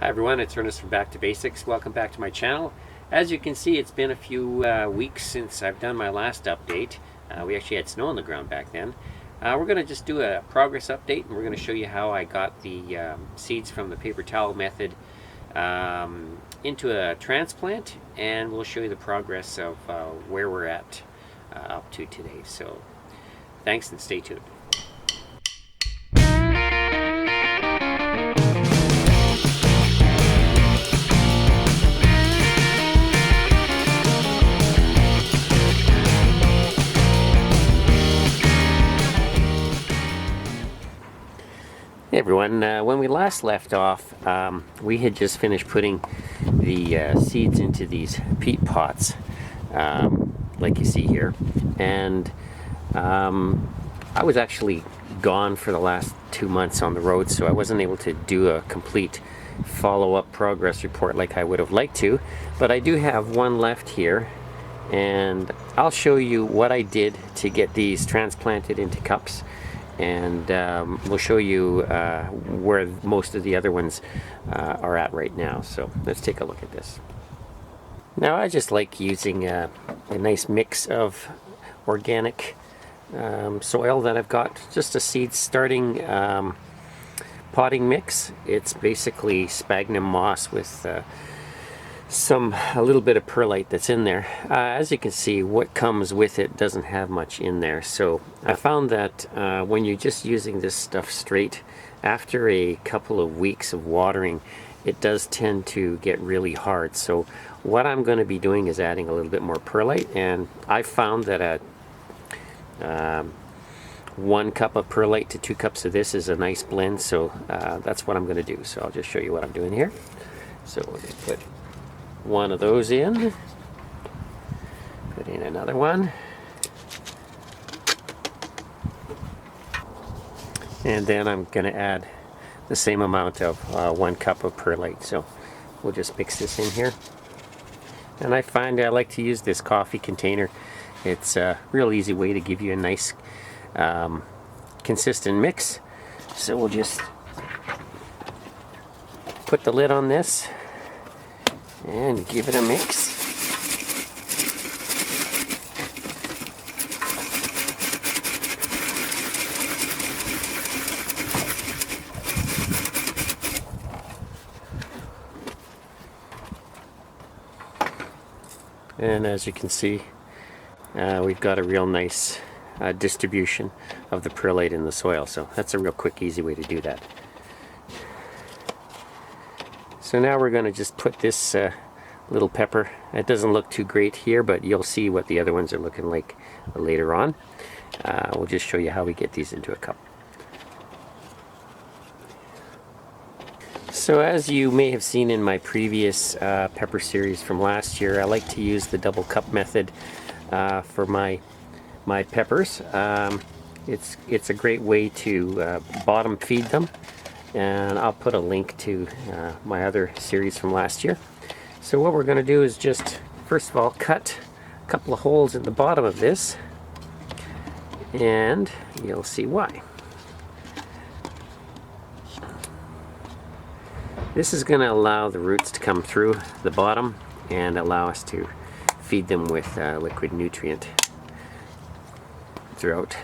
Hi everyone, it's Ernest from Back to Basics. Welcome back to my channel. As you can see, it's been a few weeks since I've done my last update. We actually had snow on the ground back then. We're going to just do a progress update, and we're going to show you how I got the seeds from the paper towel method into a transplant, and we'll show you the progress of where we're at up to today. So thanks and stay tuned. Hey everyone, when we last left off, we had just finished putting the seeds into these peat pots, like you see here, and I was actually gone for the last 2 months on the road, so I wasn't able to do a complete follow-up progress report like I would have liked to, but I do have one left here, and I'll show you what I did to get these transplanted into cups. And we'll show you where most of the other ones are at right now. So let's take a look at this. Now I just like using a nice mix of organic soil that I've got. Just a seed starting potting mix. It's basically sphagnum moss with a little bit of perlite that's in there. As you can see, what comes with it doesn't have much in there. So I found that when you're just using this stuff straight, after a couple of weeks of watering, it does tend to get really hard. So what I'm going to be doing is adding a little bit more perlite, and I found that 1 cup of perlite to 2 cups of this is a nice blend. So that's what I'm going to do. So I'll just show you what I'm doing here. So we'll just put 1 of those in, put in another one, and then I'm going to add the same amount of 1 cup of perlite. So we'll just mix this in here, and I find I like to use this coffee container. It's a real easy way to give you a nice consistent mix. So we'll just put the lid on this and give it a mix. And as you can see, we've got a real nice distribution of the perlite in the soil. So that's a real quick, easy way to do that. So now we're going to just put this little pepper. It doesn't look too great here, but you'll see what the other ones are looking like later on. We'll just show you how we get these into a cup. So as you may have seen in my previous pepper series from last year, I like to use the double cup method for my peppers. It's a great way to bottom feed them. And I'll put a link to my other series from last year. So what we're going to do is just, first of all, cut a couple of holes in the bottom of this, and you'll see why. This is going to allow the roots to come through the bottom and allow us to feed them with liquid nutrient throughout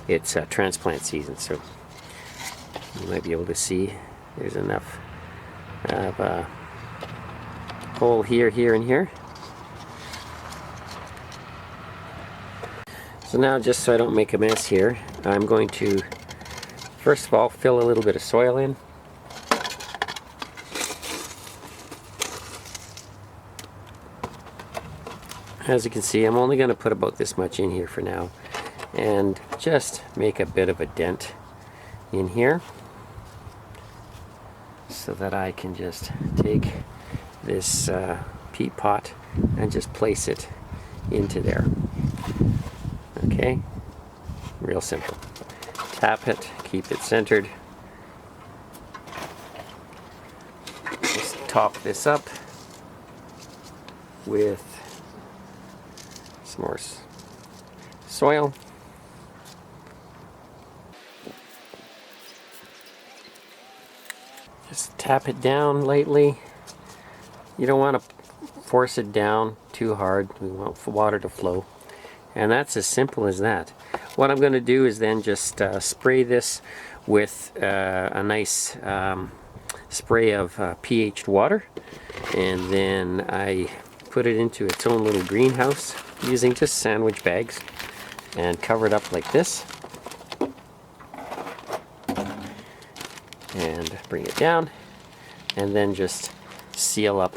its transplant season. So you might be able to see there's enough of a hole here, here, and here. So now, just so I don't make a mess here, I'm going to first of all fill a little bit of soil in. As you can see, I'm only going to put about this much in here for now, and just make a bit of a dent in here, so that I can just take this peat pot and just place it into there. Okay, real simple. Tap it, keep it centered. Just top this up with some more soil. Just tap it down lightly. You don't want to force it down too hard. We want water to flow. And that's as simple as that. What I'm going to do is then just spray this with a nice spray of pH water, and then I put it into its own little greenhouse using just sandwich bags and cover it up like this and bring it down, and then just seal up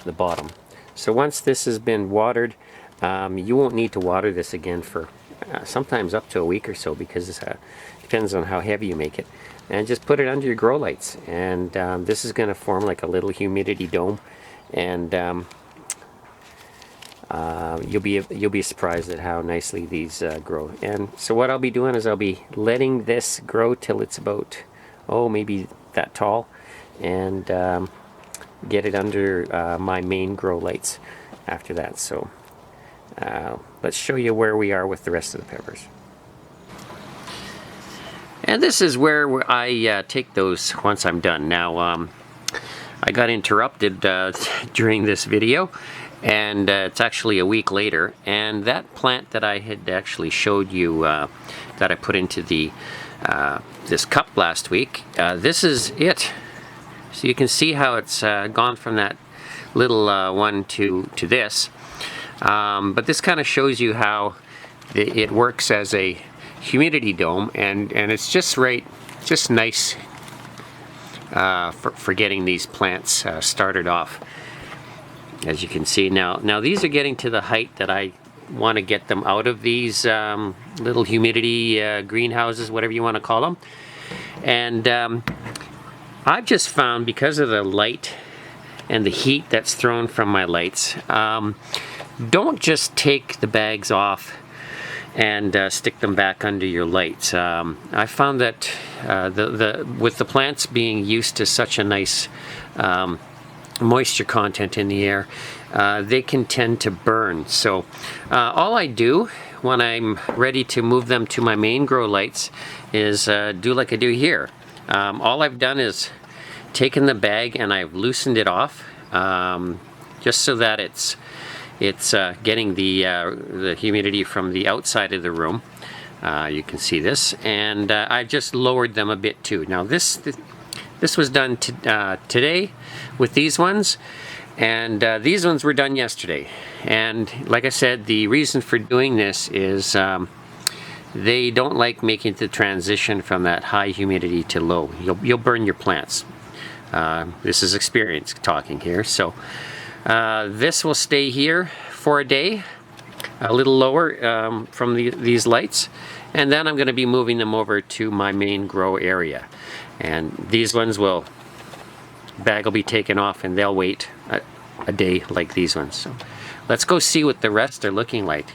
the bottom. So once this has been watered, you won't need to water this again for sometimes up to a week or so, because it depends on how heavy you make it. And just put it under your grow lights, and this is going to form like a little humidity dome, and you'll be surprised at how nicely these grow. And so what I'll be doing is I'll be letting this grow till it's about maybe that tall, and get it under my main grow lights after that. So let's show you where we are with the rest of the peppers. And this is where I take those once I'm done. Now I got interrupted during this video, and it's actually a week later, and that plant that I had actually showed you that I put into the this cup last week, this is it. So you can see how it's gone from that little one to this. But this kind of shows you how it works as a humidity dome, and it's just nice for getting these plants started off. As you can see now these are getting to the height that I want to get them out of these little humidity greenhouses, whatever you want to call them. And I've just found, because of the light and the heat that's thrown from my lights, don't just take the bags off and stick them back under your lights. I found that with the plants being used to such a nice moisture content in the air, they can tend to burn. So all I do when I'm ready to move them to my main grow lights is do like I do here. All I've done is taken the bag and I've loosened it off, just so that it's getting the humidity from the outside of the room. You can see this, and I've just lowered them a bit too. Now this was done today with these ones, and these ones were done yesterday. And like I said, the reason for doing this is they don't like making the transition from that high humidity to low. You'll burn your plants. This is experience talking here. So this will stay here for a day, a little lower from these lights, and then I'm going to be moving them over to my main grow area. And these ones bag will be taken off, and they'll wait a day like these ones. So let's go see what the rest are looking like.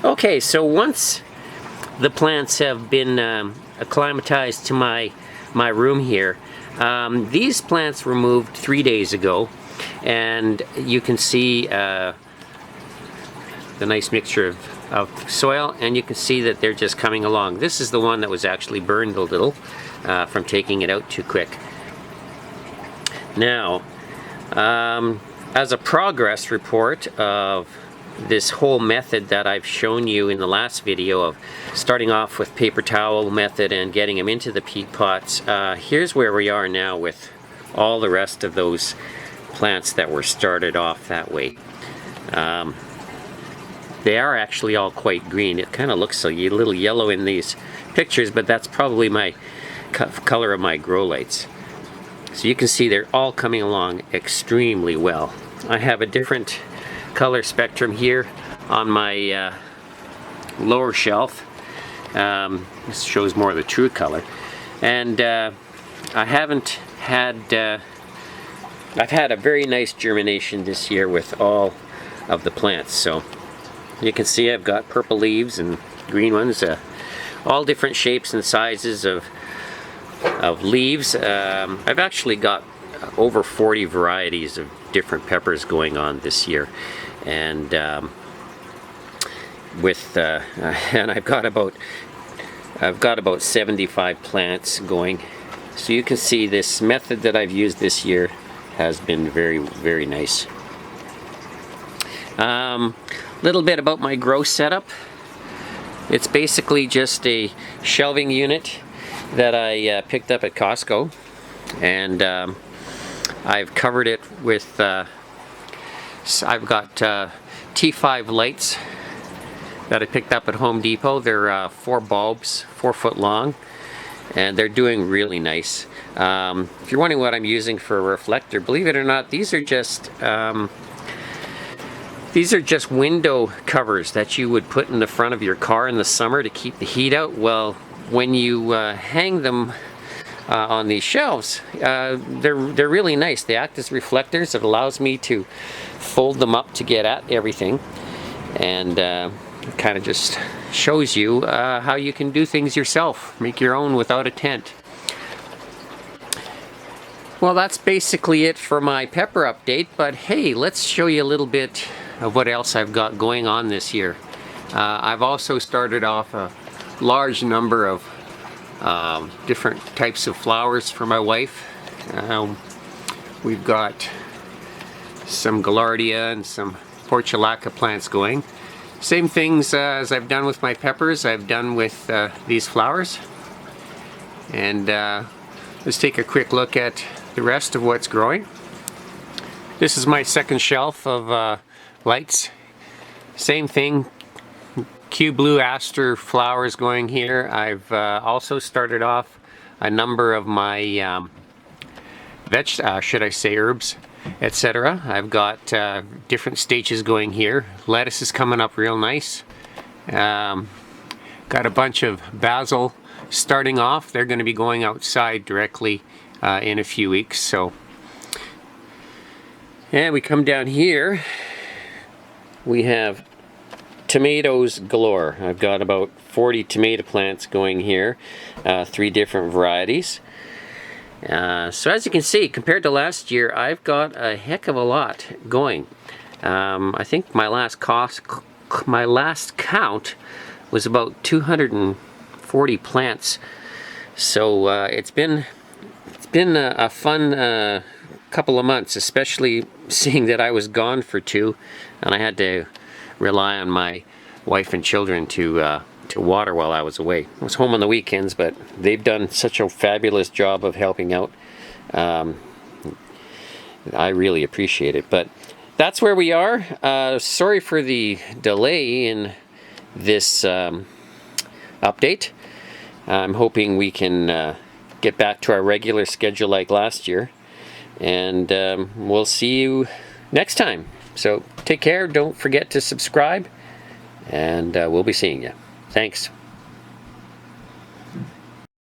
Okay, so once the plants have been acclimatized to my room here, these plants were moved 3 days ago, and you can see the nice mixture of soil, and you can see that they're just coming along. This is the one that was actually burned a little from taking it out too quick. Now, as a progress report of this whole method that I've shown you in the last video of starting off with paper towel method and getting them into the peat pots, here's where we are now with all the rest of those plants that were started off that way. They are actually all quite green. It kind of looks a little yellow in these pictures, but that's probably my color of my grow lights. So you can see they're all coming along extremely well. I have a different color spectrum here on my lower shelf. This shows more of the true color, and I've had a very nice germination this year with all of the plants. So you can see I've got purple leaves and green ones, all different shapes and sizes of leaves. I've actually got over 40 varieties of different peppers going on this year, and and I've got about I've got about 75 plants going. So you can see this method that I've used this year has been very, very nice. Little bit about my grow setup. It's basically just a shelving unit that I picked up at Costco, and I've covered it with, I've got T5 lights that I picked up at Home Depot. They're 4 bulbs, 4 foot long, and they're doing really nice. If you're wondering what I'm using for a reflector, believe it or not, these are just window covers that you would put in the front of your car in the summer to keep the heat out. Well, when you hang them on these shelves, they're really nice. They act as reflectors. It allows me to fold them up to get at everything, and it kind of just shows you how you can do things yourself, make your own without a tent. Well, that's basically it for my pepper update, but hey, let's show you a little bit of what else I've got going on this year. I've also started off a large number of different types of flowers for my wife. We've got some Gaillardia and some Portulaca plants going. Same things as I've done with my peppers, I've done with these flowers. And let's take a quick look at the rest of what's growing. This is my second shelf of lights. Same thing, Q Blue Aster flowers going here. I've also started off a number of my herbs, etc. I've got different stages going here. Lettuce is coming up real nice. Got a bunch of basil starting off. They're going to be going outside directly in a few weeks. So, and we come down here. We have tomatoes galore. I've got about 40 tomato plants going here, 3 different varieties. So as you can see, compared to last year, I've got a heck of a lot going. I think my last count was about 240 plants. So it's been a fun couple of months, especially seeing that I was gone for 2, and I had to rely on my wife and children to water while I was away. I was home on the weekends, but they've done such a fabulous job of helping out. I really appreciate it. But that's where we are. Sorry for the delay in this update. I'm hoping we can get back to our regular schedule like last year, and we'll see you next time. So take care, don't forget to subscribe, and we'll be seeing you. Thanks.